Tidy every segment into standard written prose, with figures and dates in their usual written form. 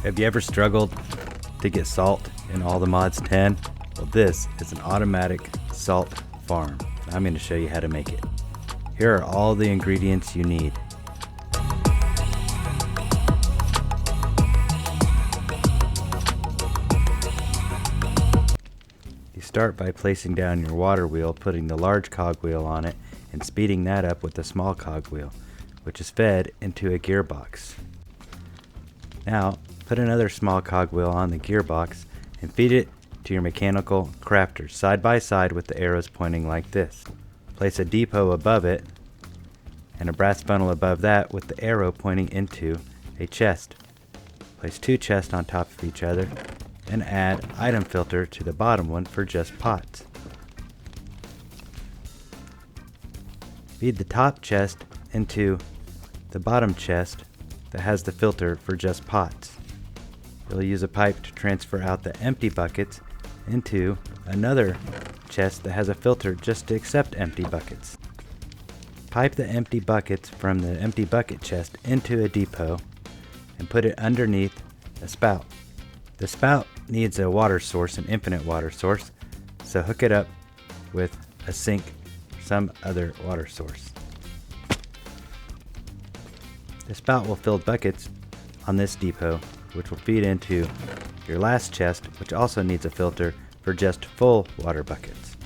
Have you ever struggled to get salt in all the mods 10? Well, this is an automatic salt farm. I'm going to show you how to make it. Here are all the ingredients you need. You start by placing down your water wheel, putting the large cogwheel on it, and speeding that up with the small cogwheel, which is fed into a gearbox. Now, put another small cogwheel on the gearbox and feed it to your mechanical crafters, side by side with the arrows pointing like this. Place a depot above it and a brass funnel above that with the arrow pointing into a chest. Place two chests on top of each other and add item filter to the bottom one for just pots. Feed the top chest into the bottom chest that has the filter for just pots. You'll use a pipe to transfer out the empty buckets into another chest that has a filter just to accept empty buckets. Pipe the empty buckets from the empty bucket chest into a depot and put it underneath a spout. The spout needs a water source, an infinite water source, so hook it up with a sink or some other water source. The spout will fill buckets on this depot, which will feed into your last chest, which also needs a filter for just full water buckets.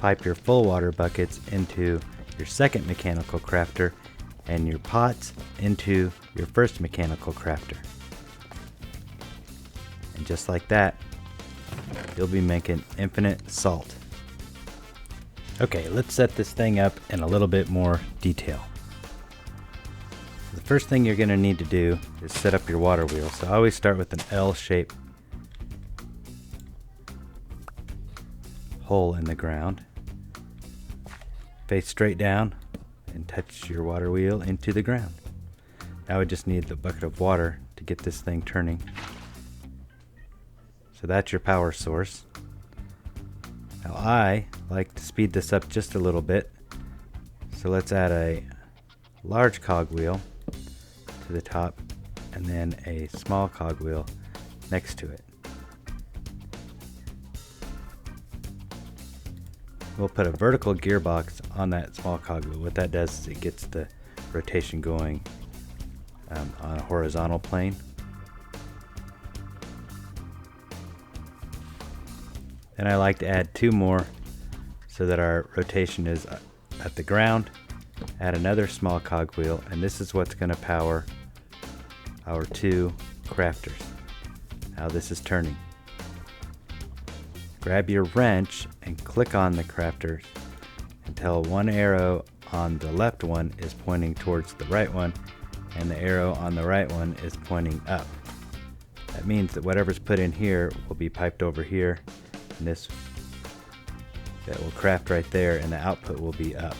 Pipe your full water buckets into your second mechanical crafter and your pots into your first mechanical crafter. And just like that, you'll be making infinite salt. Okay, let's set this thing up in a little bit more detail. The first thing you're going to need to do is set up your water wheel. So I always start with an L-shaped hole in the ground. Face straight down and touch your water wheel into the ground. Now we just need the bucket of water to get this thing turning. So that's your power source. Now I like to speed this up just a little bit. So let's add a large cogwheel to the top and then a small cogwheel next to it. We'll put a vertical gearbox on that small cogwheel. What that does is it gets the rotation going on a horizontal plane. Then I like to add two more so that our rotation is at the ground. Add another small cogwheel, and this is what's going to power our two crafters. Now this is turning. Grab your wrench and click on the crafters until one arrow on the left one is pointing towards the right one and the arrow on the right one is pointing up. That means that whatever's put in here will be piped over here, and this that will craft right there, and the output will be up.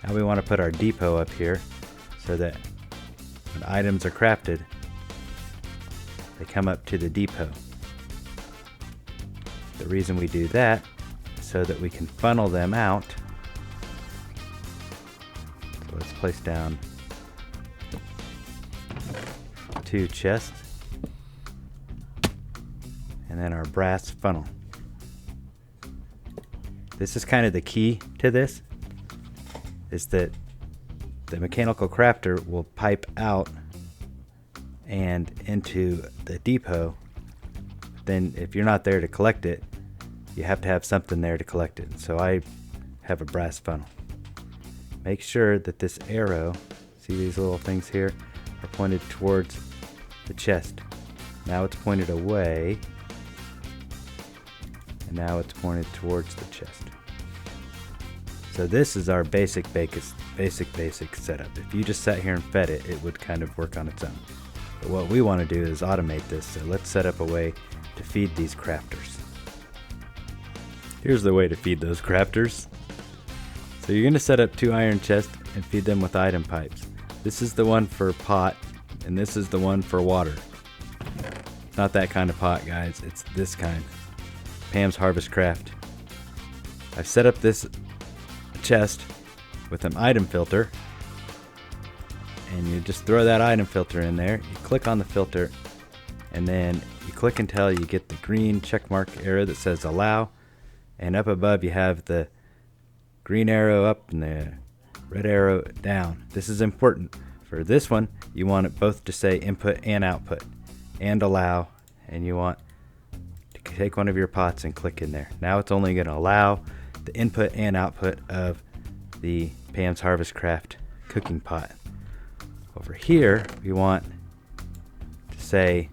Now we want to put our depot up here so that when items are crafted, they come up to the depot. The reason we do that is so that we can funnel them out. So let's place down two chests and then our brass funnel. This is kind of the key to this, is that the mechanical crafter will pipe out and into the depot. Then if you're not there to collect it, you have to have something there to collect it. So I have a brass funnel. Make sure that this arrow, see these little things here, are pointed towards the chest. Now it's pointed away, and now it's pointed towards the chest. So this is our basic setup. If you just sat here and fed it, it would kind of work on its own. But what we want to do is automate this, so let's set up a way to feed these crafters. Here's the way to feed those crafters. So you're going to set up two iron chests and feed them with item pipes. This is the one for pot, and this is the one for water. It's not that kind of pot, guys. It's this kind. Pam's HarvestCraft. I've set up this chest with an item filter and you just throw that item filter in there. You click on the filter, and then you click until you get the green check mark arrow that says allow, and up above you have the green arrow up and the red arrow down. This is important. For this one, you want it both to say input and output and allow, and you want to take one of your pots and click in there. Now it's only going to allow the input and output of the Pam's HarvestCraft cooking pot. Over here, we want to say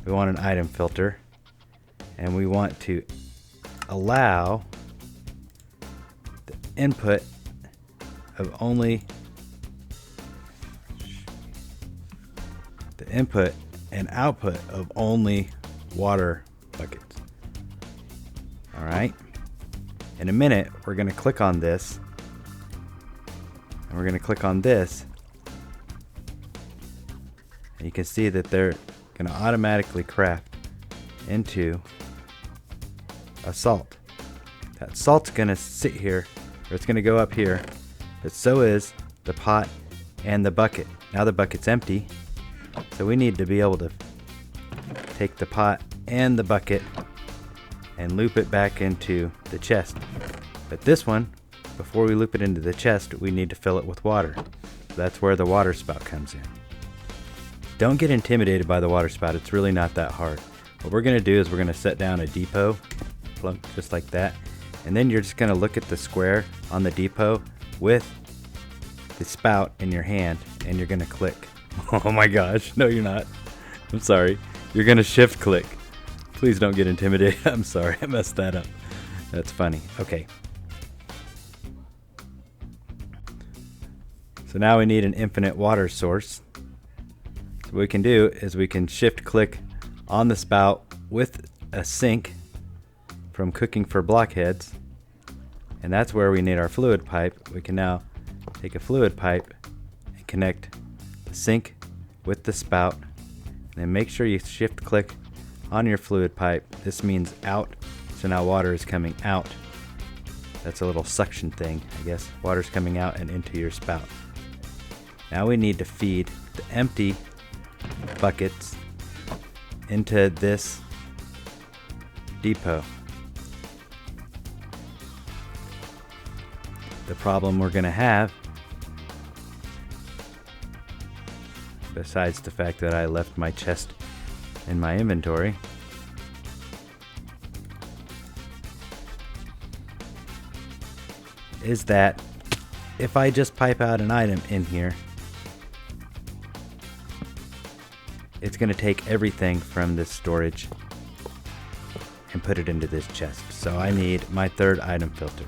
we want an item filter, and we want to allow the input of only the input and output of only water buckets. All right. In a minute, we're going to click on this, and we're going to click on this, and you can see that they're going to automatically craft into a salt. That salt's going to sit here, or it's going to go up here, but so is the pot and the bucket. Now the bucket's empty, so we need to be able to take the pot and the bucket and loop it back into the chest. But this one, before we loop it into the chest, we need to fill it with water. That's where the water spout comes in. Don't get intimidated by the water spout. It's really not that hard. What we're going to do is we're going to set down a depot, plunk, just like that. And then you're just going to look at the square on the depot with the spout in your hand, and you're going to click. Oh my gosh, no you're not. I'm sorry. You're going to shift click. Please don't get intimidated. I'm sorry, I messed that up. That's funny. Okay. So now we need an infinite water source. So what we can do is we can shift click on the spout with a sink from cooking for blockheads, and that's where we need our fluid pipe. We can now take a fluid pipe and connect the sink with the spout, and then make sure you shift click on your fluid pipe. This means out, so now water is coming out. That's a little suction thing, I guess. Water's coming out and into your spout. Now we need to feed the empty buckets into this depot. The problem we're going to have, besides the fact that I left my chest in my inventory, is that if I just pipe out an item in here, it's going to take everything from this storage and put it into this chest. So I need my third item filter.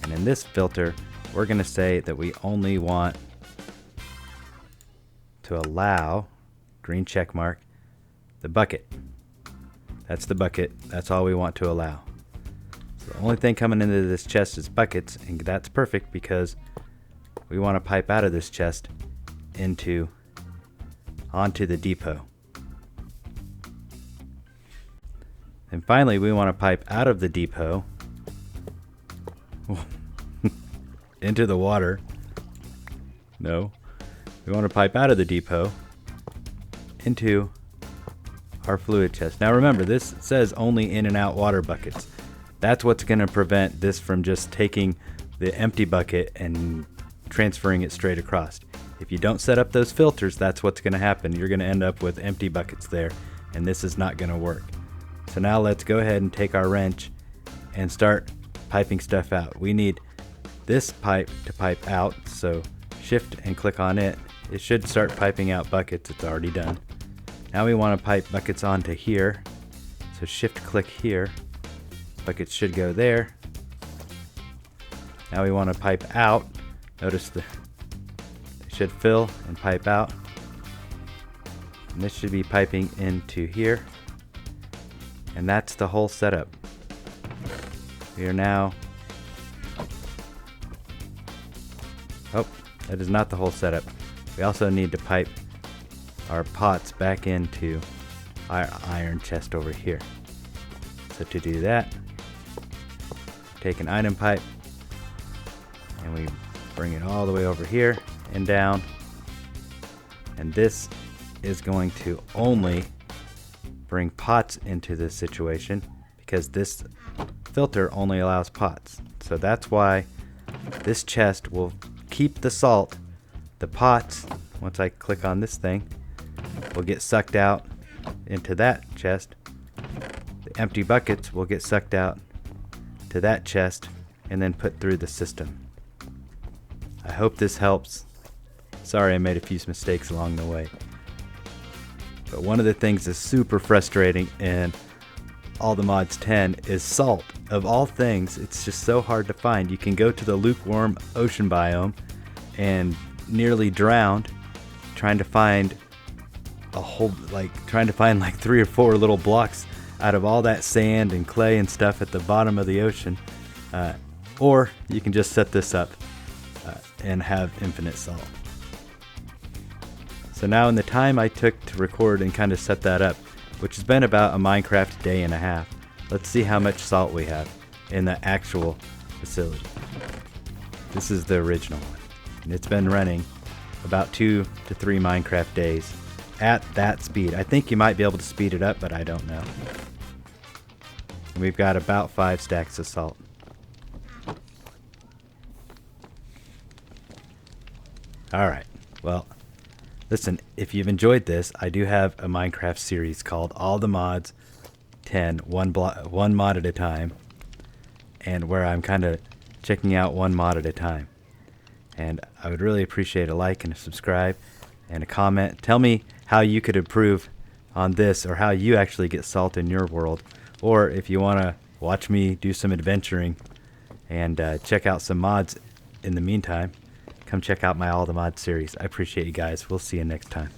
And in this filter, we're going to say that we only want to allow, green check mark, the bucket. That's the bucket. That's all we want to allow. So the only thing coming into this chest is buckets, and that's perfect because we want to pipe out of this chest onto the depot. And finally, we want to pipe out of the depot into the water. No. We want to pipe out of the depot into our fluid chest. Now remember, this says only in and out water buckets. That's what's going to prevent this from just taking the empty bucket and transferring it straight across. If you don't set up those filters, that's what's going to happen. You're going to end up with empty buckets there, and this is not going to work. So now let's go ahead and take our wrench and start piping stuff out. We need this pipe to pipe out, so shift and click on it. It should start piping out buckets. It's already done. Now we want to pipe buckets onto here, so shift click here. Buckets should go there. Now we want to pipe out. Notice they should fill and pipe out. And this should be piping into here. And that's the whole setup. We are now... Oh, that is not the whole setup. We also need to pipe our pots back into our iron chest over here. So to do that, take an item pipe and we bring it all the way over here, and down. And this is going to only bring pots into this situation because this filter only allows pots. So that's why this chest will keep the salt. The pots, once I click on this thing, will get sucked out into that chest. The empty buckets will get sucked out to that chest and then put through the system. I hope this helps. Sorry I made a few mistakes along the way. But one of the things that's super frustrating in All the Mods 10 is salt. Of all things, it's just so hard to find. You can go to the lukewarm ocean biome and nearly drowned trying to find like 3 or 4 little blocks out of all that sand and clay and stuff at the bottom of the ocean. Or you can just set this up and have infinite salt. So now in the time I took to record and kind of set that up, which has been about a Minecraft day and a half, let's see how much salt we have in the actual facility. This is the original one, and it's been running about 2 to 3 Minecraft days at that speed. I think you might be able to speed it up, but I don't know. And we've got about 5 stacks of salt. Alright, well, listen, if you've enjoyed this, I do have a Minecraft series called All the Mods 10, one mod at a time, and where I'm kind of checking out one mod at a time. And I would really appreciate a like and a subscribe and a comment. Tell me how you could improve on this, or how you actually get salt in your world. Or if you want to watch me do some adventuring and check out some mods in the meantime, come check out my All the Mods series. I appreciate you guys. We'll see you next time.